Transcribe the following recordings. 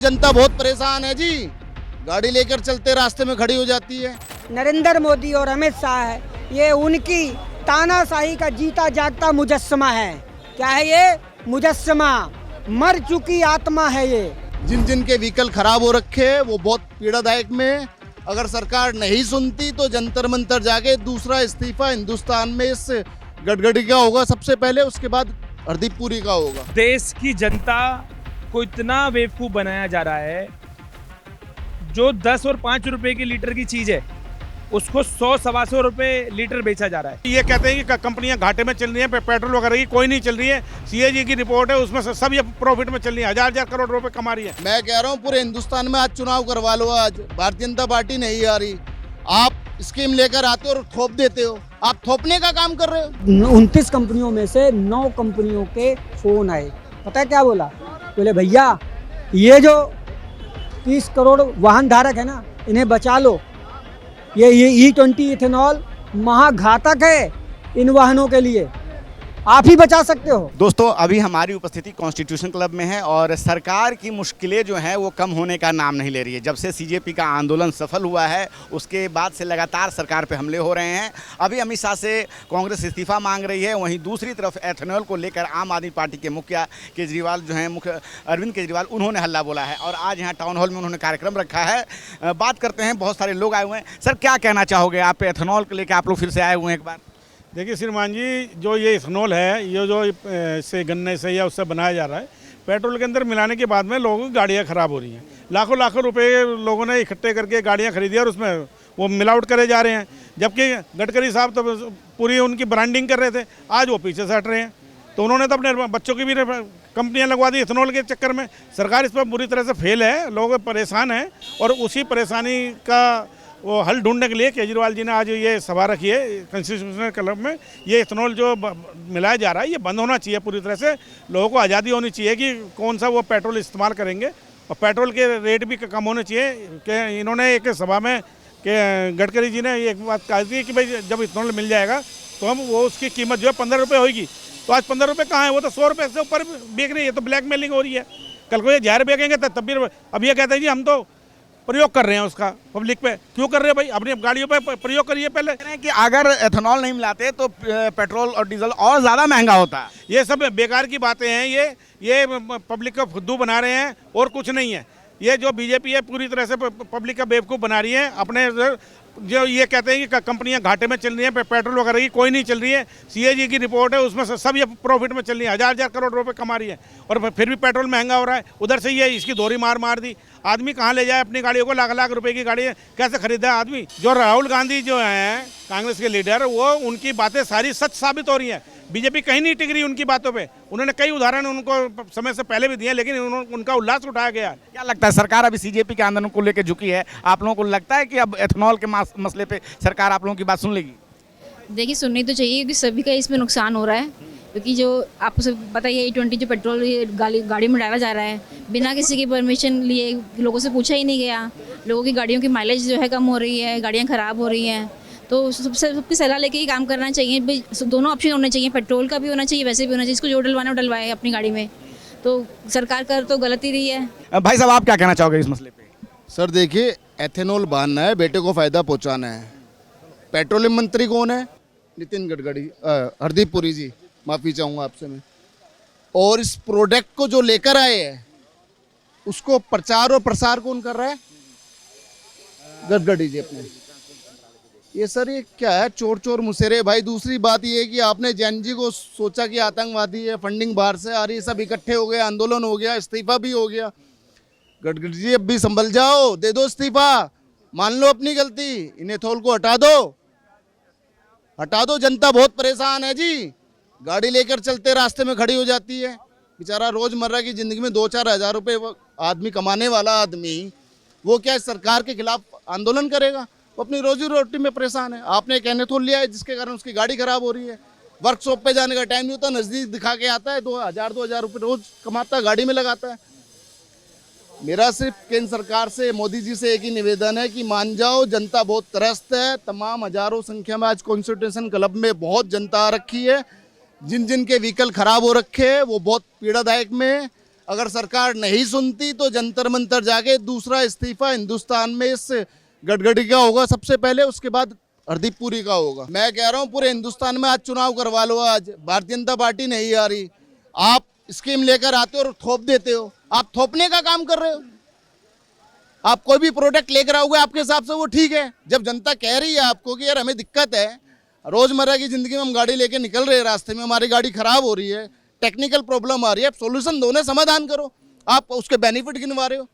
जनता बहुत परेशान है जी। गाड़ी लेकर चलते रास्ते में खड़ी हो जाती है। नरेंद्र मोदी और अमित शाह है, ये उनकी तानाशाही का जीता जागता मुजस्समा है। क्या है ये मुजस्समा? मर चुकी आत्मा है ये। जिन जिन के व्हीकल खराब हो रखे हैं वो बहुत पीड़ादायक में। अगर सरकार नहीं सुनती तो जंतर मंतर जाके दूसरा इस्तीफा हिंदुस्तान में इस गडकरी का होगा सबसे पहले, उसके बाद हरदीप पुरी का होगा। देश की जनता को इतना बेवकूफ़ बनाया जा रहा है, जो 10 और 5 रुपए की लीटर की चीज़ है उसको 100-125 रुपए लीटर बेचा जा रहा है। ये कहते हैं कि कंपनियां घाटे में चल रही हैं, पेट्रोल वगैरह की कोई नहीं चल रही है। सीएजी की रिपोर्ट है, उसमें सब ये प्रॉफिट में चल रही है, हजार करोड़ रुपए कमा रही है। मैं कह रहा हूँ पूरे हिंदुस्तान में आज चुनाव करवा लो। आज भारतीय जनता पार्टी नहीं आ रही, आप स्कीम लेकर आते हो और थोप देते हो। आप थोपने का काम कर रहे हो। 29 कंपनियों में से 9 कंपनियों के फोन आए। पता है क्या बोला? बोले भैया ये जो 30 करोड़ वाहन धारक है ना, इन्हें बचा लो। ये E20 इथेनॉल महाघातक है इन वाहनों के लिए, आप ही बचा सकते हो। दोस्तों, अभी हमारी उपस्थिति कॉन्स्टिट्यूशन क्लब में है और सरकार की मुश्किलें जो हैं वो कम होने का नाम नहीं ले रही है। जब से सीजेपी का आंदोलन सफल हुआ है उसके बाद से लगातार सरकार पे हमले हो रहे हैं। अभी अमित शाह से कांग्रेस इस्तीफा मांग रही है, वहीं दूसरी तरफ एथेनॉल को लेकर आम आदमी पार्टी के मुखिया केजरीवाल जो हैं, मुख्य अरविंद केजरीवाल, उन्होंने हल्ला बोला है और आज यहाँ टाउन हॉल में उन्होंने कार्यक्रम रखा है। बात करते हैं, बहुत सारे लोग आए हुए हैं। सर, क्या कहना चाहोगे आप? एथेनॉल को लेकर आप लोग फिर से आए हुए हैं एक बार। देखिए श्रीमान जी, जो ये इथेनॉल है, ये जो से गन्ने से या उससे बनाया जा रहा है, पेट्रोल के अंदर मिलाने के बाद में लोगों की गाड़ियाँ ख़राब हो रही हैं। लाखों लाखों रुपए लोगों ने इकट्ठे करके गाड़ियाँ खरीदी और उसमें वो मिलावट करे जा रहे हैं। जबकि गडकरी साहब तो पूरी उनकी ब्रांडिंग कर रहे थे, आज वो पीछे से हट रहे हैं। तो उन्होंने तो अपने बच्चों की भी कंपनियां लगवा दी इथेनॉल के चक्कर में। सरकार इस पर बुरी तरह से फेल है, लोग परेशान हैं और उसी परेशानी का वो हल ढूंढने के लिए केजरीवाल जी ने आज ये सभा रखी है कॉन्स्टिट्यूशनल क्लब में। ये इथेनॉल जो मिलाया जा रहा है ये बंद होना चाहिए पूरी तरह से। लोगों को आज़ादी होनी चाहिए कि कौन सा वो पेट्रोल इस्तेमाल करेंगे और पेट्रोल के रेट भी कम होने चाहिए। कि इन्होंने एक सभा में कि गडकरी जी ने एक बात कही थी कि भाई जब इथेनॉल मिल जाएगा तो हम वो उसकी कीमत जो है 15 रुपये होगी। तो आज 15 रुपये कहाँ है? वो तो 100 रुपये से ऊपर बेच रही है। तो ब्लैक मेलिंग हो रही है। कल को ये ज़ाहिर बेचेंगे तब भी। अब ये कहते हैं जी हम तो प्रयोग कर रहे हैं उसका पब्लिक पे। क्यों कर रहे हैं भाई? अपनी गाड़ियों पे प्रयोग करिए पहले। कि अगर एथेनॉल नहीं मिलाते तो पेट्रोल और डीजल और ज़्यादा महंगा होता। ये सब बेकार की बातें हैं। ये पब्लिक का फुद्दू बना रहे हैं और कुछ नहीं है। ये जो बीजेपी है पूरी तरह से पब्लिक का बेवकूफ़ बना रही है। अपने जो ये कहते हैं कि कंपनियां घाटे में चल रही हैं, पेट्रोल वगैरह की कोई नहीं चल रही है। सीएजी की रिपोर्ट है, उसमें सब ये प्रॉफिट में चल रही है, हजार करोड़ रुपए कमा रही है और फिर भी पेट्रोल महंगा हो रहा है। उधर से ये इसकी दोहरी मार दी। आदमी कहाँ ले जाए अपनी गाड़ियों को? लाख लाख रुपए की गाड़ी कैसे खरीदा आदमी? जो राहुल गांधी जो हैं कांग्रेस के लीडर, वो उनकी बातें सारी सच साबित हो रही हैं। बीजेपी कहीं नहीं टिक रही उनकी बातों पे। उन्होंने कई उदाहरण उनको समय से पहले भी दिए, लेकिन उनका उल्लास उठाया गया। क्या लगता है, सरकार अभी सीजेपी के आंदोलन को लेकर झुकी है? आप लोगों को लगता है कि अब एथेनॉल के मसले पे सरकार आप लोगों की बात सुन लेगी? देखिए, सुननी तो चाहिए क्योंकि सभी का इसमें नुकसान हो रहा है। क्योंकि जो आपको सब पता ही है, E20 जो पेट्रोल गाड़ी में डाला जा रहा है बिना किसी की परमिशन लिए, लोगों से पूछा ही नहीं गया। लोगों की गाड़ियों की माइलेज जो है कम हो रही है, गाड़ियाँ ख़राब हो रही हैं। तो सबकी सलाह लेके ही काम करना चाहिए भाई। दोनों ऑप्शन होने चाहिए, पेट्रोल का भी होना चाहिए, वैसे भी होना चाहिए। इसको जो डलवाना डलवाए अपनी गाड़ी में। तो सरकार कर तो गलत ही रही है। भाई साहब, आप क्या कहना चाहोगे इस मसले पे? सर देखिए, एथेनॉल बांधना है, बेटे को फायदा पहुंचाना है। पेट्रोलियम मंत्री कौन है? नितिन गडकरी, हरदीप पुरी जी, माफ़ी चाहूँगा आपसे मैं। और इस प्रोडक्ट को जो लेकर आए हैं उसको प्रचार और प्रसार कौन कर रहा है? गडकरी जी अपने। ये सर ये क्या है? चोर चोर मुसेरे। भाई दूसरी बात ये है कि आपने जैन जी को सोचा कि आतंकवादी है, फंडिंग बाहर से आ रही है, सब इकट्ठे हो गए, आंदोलन हो गया, इस्तीफा भी हो गया। गडकरी जी अब भी संभल जाओ, दे दो इस्तीफा, मान लो अपनी गलती, इन एथेनॉल को हटा दो, हटा दो। जनता बहुत परेशान है जी। गाड़ी लेकर चलते रास्ते में खड़ी हो जाती है। बेचारा रोजमर्रा की जिंदगी में 2-4 हज़ार रुपये आदमी कमाने वाला आदमी, वो क्या सरकार के खिलाफ आंदोलन करेगा? वो अपनी रोजी रोटी में परेशान है। आपने एक एथेनॉल लिया है जिसके कारण उसकी गाड़ी खराब हो रही है। वर्कशॉप पे जाने का टाइम नहीं होता, नज़दीक दिखा के आता है, 2,000 रुपये रोज कमाता है, गाड़ी में लगाता है। मेरा सिर्फ केंद्र सरकार से, मोदी जी से एक ही निवेदन है कि मान जाओ, जनता बहुत त्रस्त है। तमाम हजारों संख्या में आज कॉन्स्टिट्यूशन क्लब में बहुत जनता आ रखी है। जिन जिन के व्हीकल खराब हो रखे हैं वो बहुत पीड़ादायक में। अगर सरकार नहीं सुनती तो जंतर मंतर जाके दूसरा इस्तीफा हिंदुस्तान में इस गडकरी का होगा सबसे पहले, उसके बाद हरदीप पुरी का होगा। मैं कह रहा हूँ पूरे हिंदुस्तान में आज चुनाव करवा लो। आज भारतीय जनता पार्टी नहीं आ रही, आप स्कीम लेकर आते हो और थोप देते हो। आप थोपने का काम कर रहे हो। आप कोई भी प्रोडक्ट लेकर आओगे आपके हिसाब से वो ठीक है। जब जनता कह रही है आपको कि यार हमें दिक्कत है, रोजमर्रा की जिंदगी में हम गाड़ी लेके निकल रहे हैं, रास्ते में हमारी गाड़ी खराब हो रही है, टेक्निकल प्रॉब्लम आ रही है, आप सोल्यूशन दो ना, समाधान करो। आप उसके बेनिफिट गिनवा रहे हो,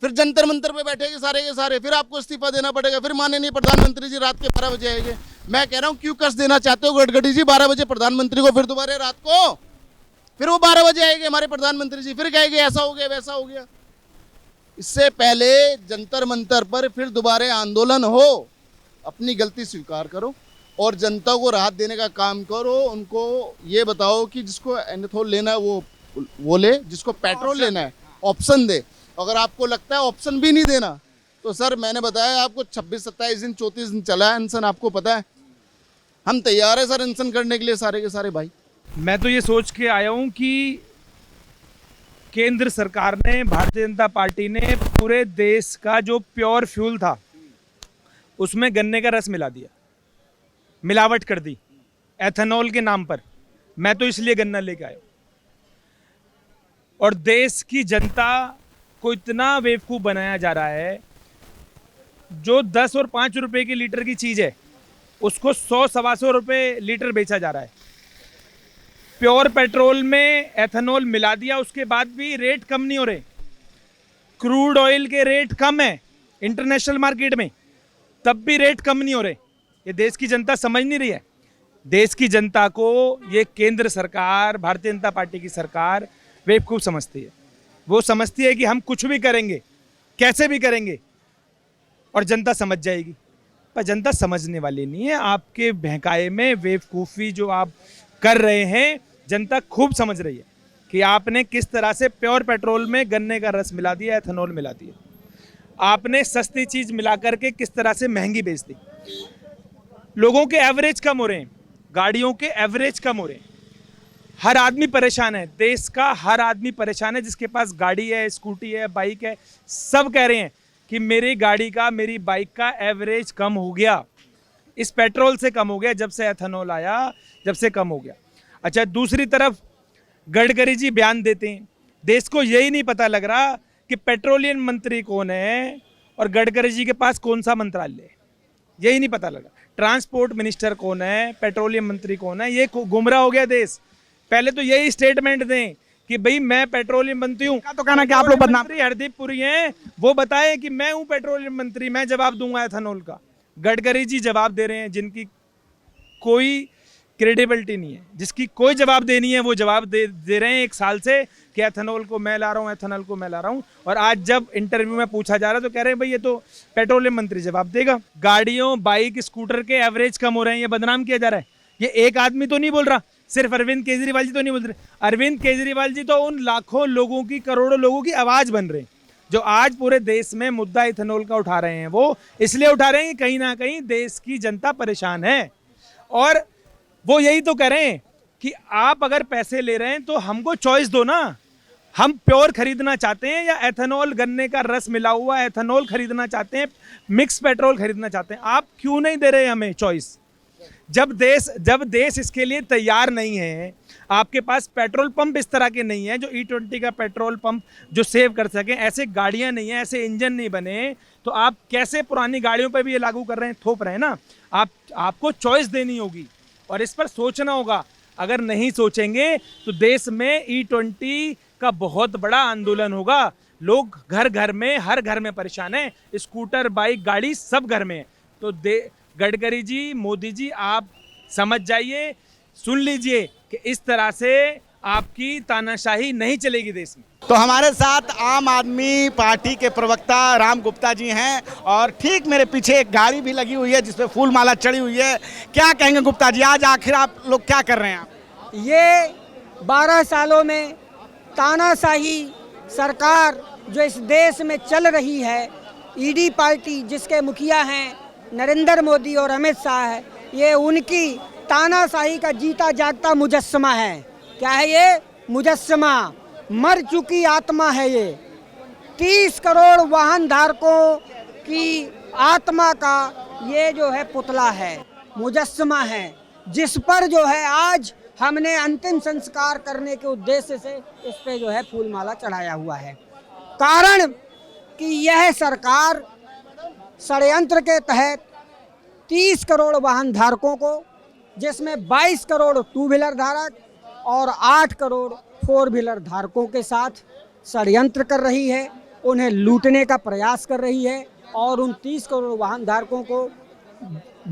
फिर जंतर मंतर पे बैठेंगे सारे के सारे, फिर आपको इस्तीफा देना पड़ेगा, फिर माननीय प्रधानमंत्री जी रात के 12 बजे आएंगे। मैं कह रहा हूँ क्यों कस देना चाहते हो गडकरी जी 12 बजे प्रधानमंत्री को, फिर दोबारा रात को फिर वो 12 बजे आएंगे हमारे प्रधानमंत्री जी, फिर कहेंगे ऐसा हो गया वैसा हो गया। इससे पहले जंतर मंतर पर फिर दोबारा आंदोलन हो, अपनी गलती स्वीकार करो और जनता को राहत देने का काम करो। उनको ये बताओ कि जिसको एथेनॉल लेना है वो ले, जिसको पेट्रोल लेना है ऑप्शन दे। अगर आपको लगता है ऑप्शन भी नहीं देना तो सर मैंने बताया आपको 26-27 दिन 34 दिन चला है अनशन, आपको पता है। हम तैयार है सर अनशन करने के लिए सारे के सारे भाई। मैं तो ये सोच के आया हूँ कि केंद्र सरकार ने, भारतीय जनता पार्टी ने पूरे देश का जो प्योर फ्यूल था उसमें गन्ने का रस मिला दिया, मिलावट कर दी एथेनॉल के नाम पर। मैं तो इसलिए गन्ना लेके आया और देश की जनता को इतना बेवकूफ़ बनाया जा रहा है। जो 10 और 5 रुपए की लीटर की चीज़ है उसको 100-125 रुपये लीटर बेचा जा रहा है। प्योर पेट्रोल में एथेनॉल मिला दिया, उसके बाद भी रेट कम नहीं हो रहे। क्रूड ऑयल के रेट कम है इंटरनेशनल मार्केट में, तब भी रेट कम नहीं हो रहे। ये देश की जनता समझ नहीं रही है। देश की जनता को ये केंद्र सरकार, भारतीय जनता पार्टी की सरकार बेवकूफ़ समझती है। वो समझती है कि हम कुछ भी करेंगे, कैसे भी करेंगे और जनता समझ जाएगी, पर जनता समझने वाली नहीं है। आपके बहकाए में बेवकूफ़ी जो आप कर रहे हैं जनता खूब समझ रही है कि आपने किस तरह से प्योर पेट्रोल में गन्ने का रस मिला दिया, एथेनॉल मिला दिया। आपने सस्ती चीज़ मिला करके किस तरह से महंगी बेच दी। लोगों के एवरेज कम हो रहे हैं, गाड़ियों के एवरेज कम हो रहे हैं। हर आदमी परेशान है, देश का हर आदमी परेशान है। जिसके पास गाड़ी है, स्कूटी है, बाइक है, सब कह रहे हैं कि मेरी गाड़ी का, मेरी बाइक का एवरेज कम हो गया, इस पेट्रोल से कम हो गया, जब से एथेनॉल आया जब से कम हो गया। अच्छा, दूसरी तरफ गडकरी जी बयान देते हैं, देश को यही नहीं पता लग रहा कि पेट्रोलियम मंत्री कौन है और गडकरी जी के पास कौन सा मंत्रालय है, यही नहीं पता लगा। ट्रांसपोर्ट मिनिस्टर कौन है, पेट्रोलियम मंत्री कौन है, ये गुमराह हो गया देश। पहले तो यही स्टेटमेंट दें कि भाई मैं पेट्रोलियम मंत्री हूँ, तो कहना कि आप लोग बदनाम। हरदीप पुरी हैं, वो बताएं कि मैं हूँ पेट्रोलियम मंत्री, मैं जवाब दूंगा एथेनॉल का। गडकरी जी जवाब दे रहे हैं जिनकी कोई क्रेडिबिलिटी नहीं है, जिसकी कोई जवाब देनी है वो जवाब दे रहे हैं 1 साल से कि एथेनॉल को मैं ला रहा हूँ, एथेनॉल को मैं ला रहा हूँ। और आज जब इंटरव्यू में पूछा जा रहा है तो कह रहे हैं भाई ये तो पेट्रोलियम मंत्री जवाब देगा। गाड़ियों, बाइक, स्कूटर के एवरेज कम हो रहे हैं, ये बदनाम किया जा रहा है। ये एक आदमी तो नहीं बोल रहा, सिर्फ अरविंद केजरीवाल जी तो नहीं बोल रहे। अरविंद केजरीवाल जी तो उन लाखों लोगों की, करोड़ों लोगों की आवाज़ बन रहे हैं जो आज पूरे देश में मुद्दा इथेनॉल का उठा रहे हैं। वो इसलिए उठा रहे हैं कि कहीं ना कहीं देश की जनता परेशान है। और वो यही तो कह रहे हैं कि आप अगर पैसे ले रहे हैं तो हमको चॉइस दो ना, हम प्योर खरीदना चाहते हैं या एथेनॉल, गन्ने का रस मिला हुआ एथेनॉल खरीदना चाहते हैं, मिक्स पेट्रोल खरीदना चाहते हैं। आप क्यों नहीं दे रहे हमें चॉइस? जब देश इसके लिए तैयार नहीं है, आपके पास पेट्रोल पंप इस तरह के नहीं है जो E20 का पेट्रोल पंप जो सेव कर सकें, ऐसे गाड़ियां नहीं है, ऐसे इंजन नहीं बने, तो आप कैसे पुरानी गाड़ियों पर भी ये लागू कर रहे हैं, थोप रहे हैं ना। आपको चॉइस देनी होगी और इस पर सोचना होगा। अगर नहीं सोचेंगे तो देश में E20 का बहुत बड़ा आंदोलन होगा। लोग घर घर में, हर घर में परेशान हैं, स्कूटर, बाइक, गाड़ी सब घर में है। तो गडकरी जी, मोदी जी, आप समझ जाइए, सुन लीजिए कि इस तरह से आपकी तानाशाही नहीं चलेगी देश में। तो हमारे साथ आम आदमी पार्टी के प्रवक्ता राम गुप्ता जी हैं और ठीक मेरे पीछे एक गाड़ी भी लगी हुई है जिसपे फूल माला चढ़ी हुई है। क्या कहेंगे गुप्ता जी, आज आखिर आप लोग क्या कर रहे हैं? ये 12 सालों में तानाशाही सरकार जो इस देश में चल रही है, ईडी पार्टी जिसके मुखिया हैं नरेंद्र मोदी और अमित शाह है, ये उनकी तानाशाही का जीता जागता मुजस्समा है। क्या है ये? मुजस्समा। मर चुकी आत्मा है ये। 30 करोड़ वाहन धारकों की आत्मा का ये जो है पुतला है, मुजस्समा है, जिस पर जो है आज हमने अंतिम संस्कार करने के उद्देश्य से इस पे जो है फूल माला चढ़ाया हुआ है। कारण कि यह सरकार षड्यंत्र के तहत 30 करोड़ वाहन धारकों को, जिसमें 22 करोड़ टू व्हीलर धारक और 8 करोड़ फोर व्हीलर धारकों के साथ षड्यंत्र कर रही है, उन्हें लूटने का प्रयास कर रही है और उन 30 करोड़ वाहन धारकों को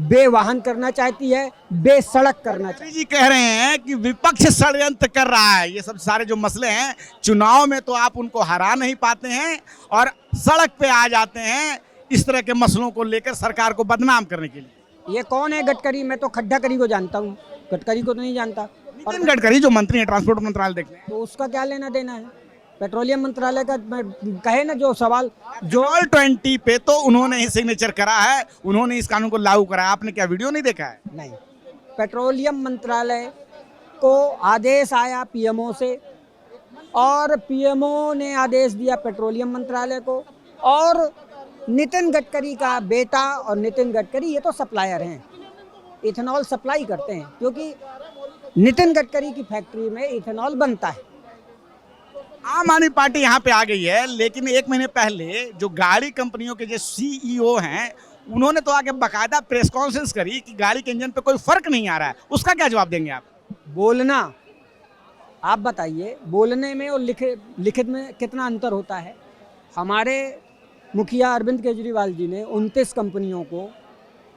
बेवाहन करना चाहती है, बेसड़क करना चाहती है। जी कह रहे हैं कि विपक्ष षड्यंत्र कर रहा है। ये सब सारे जो मसले हैं, चुनाव में तो आप उनको हरा नहीं पाते हैं और सड़क पे आ जाते हैं इस तरह के मसलों को लेकर सरकार को बदनाम करने के लिए। ये कौन है गडकरी? मैं तो खड्डाकरी को जानता हूँ, गडकरी को तो नहीं जानता। नितिन गडकरी जो मंत्री हैं, ट्रांसपोर्ट मंत्रालय देखते हैं, तो उसका क्या लेना देना है? पेट्रोलियम मंत्रालय का कहे ना जो सवाल जो ऑल 20 पे तो उन्होंने ही सिग्नेचर करा है, उन्होंने इस कानून को लागू करा है। आपने क्या वीडियो नहीं देखा है? नहीं, पेट्रोलियम मंत्रालय को आदेश आया पीएमओ से और पीएमओ ने आदेश दिया पेट्रोलियम मंत्रालय को, और नितिन गडकरी का बेटा, और नितिन गडकरी ये तो सप्लायर हैं, इथेनॉल सप्लाई करते हैं, क्योंकि नितिन गडकरी की फैक्ट्री में इथेनॉल बनता है। आम आदमी पार्टी यहाँ पे आ गई है, लेकिन एक महीने पहले जो गाड़ी कंपनियों के जो सीईओ हैं, उन्होंने तो आके बाकायदा प्रेस कॉन्फ्रेंस करी कि गाड़ी के इंजन पे कोई फर्क नहीं आ रहा है। उसका क्या जवाब देंगे आप? बोलना, आप बताइए, बोलने में और लिखित में कितना अंतर होता है? हमारे मुखिया अरविंद केजरीवाल जी ने 29 कंपनियों को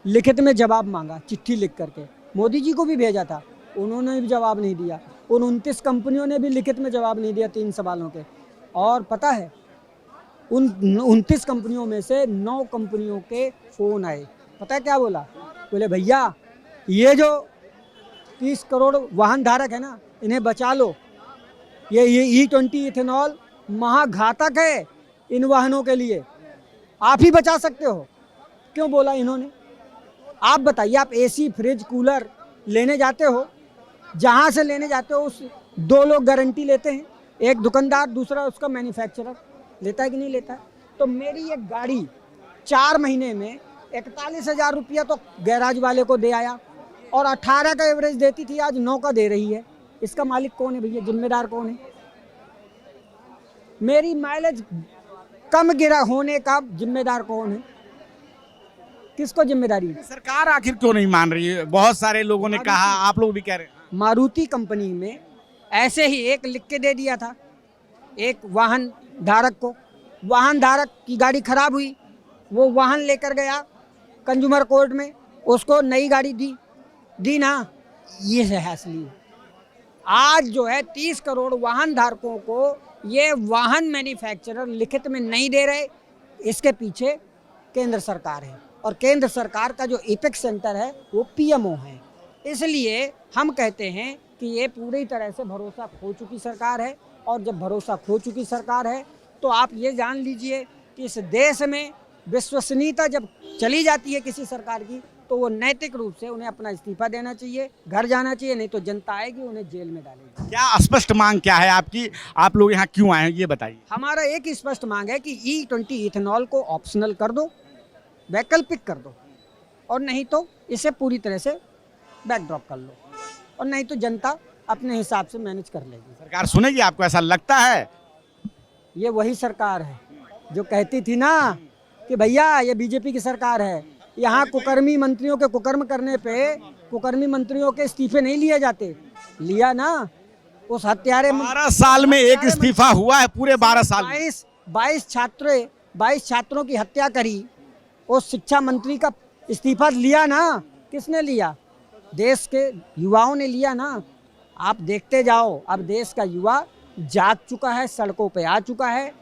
लिखित में जवाब मांगा, चिट्ठी लिख करके, मोदी जी को भी भेजा था, उन्होंने भी जवाब नहीं दिया। उन 29 कंपनियों ने भी लिखित में जवाब नहीं दिया 3 सवालों के। और पता है, उन 29 कंपनियों में से 9 कंपनियों के फ़ोन आए। पता है क्या बोला? बोले भैया ये जो 30 करोड़ वाहन धारक है ना, इन्हें बचा लो, ये E20 इथेनॉल महाघातक है इन वाहनों के लिए, आप ही बचा सकते हो। क्यों बोला इन्होंने? आप बताइए, आप एसी, फ्रिज, कूलर लेने जाते हो, जहाँ से लेने जाते हो उस 2 लोग गारंटी लेते हैं, एक दुकानदार, दूसरा उसका मैन्युफैक्चरर लेता है कि नहीं लेता है? तो मेरी ये गाड़ी 4 महीने में 41,000 रुपया तो गैराज वाले को दे आया, और 18 का एवरेज देती थी, आज 9 का दे रही है। इसका मालिक कौन है भैया? जिम्मेदार कौन है? मेरी माइलेज कम गिरा होने का जिम्मेदार कौन है? किसको जिम्मेदारी है? सरकार आखिर क्यों नहीं मान रही है? बहुत सारे लोगों ने कहा, आप लोग भी कह रहे हैं। मारुति कंपनी में ऐसे ही एक लिख के दे दिया था एक वाहन धारक को, वाहन धारक की गाड़ी खराब हुई, वो वाहन लेकर गया कंज्यूमर कोर्ट में, उसको नई गाड़ी दी ना। ये है असली। आज जो है 30 करोड़ वाहन धारकों को ये वाहन मैन्युफैक्चरर लिखित में नहीं दे रहे, इसके पीछे केंद्र सरकार है, और केंद्र सरकार का जो एपेक्स सेंटर है वो पीएमओ है। इसलिए हम कहते हैं कि ये पूरी तरह से भरोसा खो चुकी सरकार है, और जब भरोसा खो चुकी सरकार है तो आप ये जान लीजिए कि इस देश में विश्वसनीयता जब चली जाती है किसी सरकार की, तो वो नैतिक रूप से उन्हें अपना इस्तीफा देना चाहिए, घर जाना चाहिए, नहीं तो जनता आएगी उन्हें जेल में डालेगी। क्या स्पष्ट मांग क्या है आपकी? आप लोग यहाँ क्यों आए हैं, ये बताइए। हमारा एक ही स्पष्ट मांग है कि E20 इथेनॉल को ऑप्शनल कर दो, वैकल्पिक कर दो, और नहीं तो इसे पूरी तरह से बैकड्रॉप कर लो, और नहीं तो जनता अपने हिसाब से मैनेज कर लेगी। सरकार सुनेगी आपको, ऐसा लगता है? ये वही सरकार है जो कहती थी ना कि भैया ये बीजेपी की सरकार है, यहाँ कुकर्मी मंत्रियों के कुकर्म करने पे कुकर्मी मंत्रियों के इस्तीफे नहीं लिए जाते। लिया ना, उस हत्यारे 12 साल में एक इस्तीफा हुआ है, पूरे 12 साल में। 22 छात्रों की हत्या करी, उस शिक्षा मंत्री का इस्तीफा लिया ना। किसने लिया? देश के युवाओं ने लिया ना। आप देखते जाओ, अब देश का युवा जाग चुका है, सड़कों पे आ चुका है,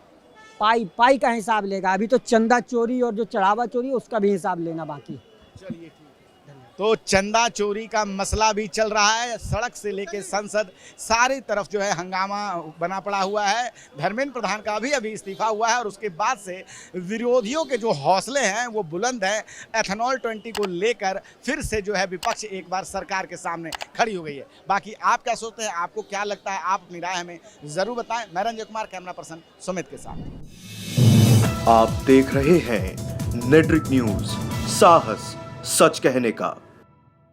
पाई का हिसाब लेगा। अभी तो चंदा चोरी और जो चढ़ावा चोरी उसका भी हिसाब लेना बाकी है। चलिए ठीक है। तो चंदा चोरी का मसला भी चल रहा है, सड़क से लेके संसद सारी तरफ जो है हंगामा बना पड़ा हुआ है। धर्मेंद्र प्रधान का भी अभी इस्तीफा हुआ है और उसके बाद से विरोधियों के जो हौसले हैं वो बुलंद हैं। एथेनॉल 20 को लेकर फिर से जो है विपक्ष एक बार सरकार के सामने खड़ी हो गई है। बाकी आप क्या सोचते हैं, आपको क्या लगता है, आप अपनी राय हमें ज़रूर बताएं। मैं रंजय कुमार, कैमरा पर्सन सुमित के साथ। आप देख रहे हैं नेट्रिक न्यूज, साहस सच कहने का।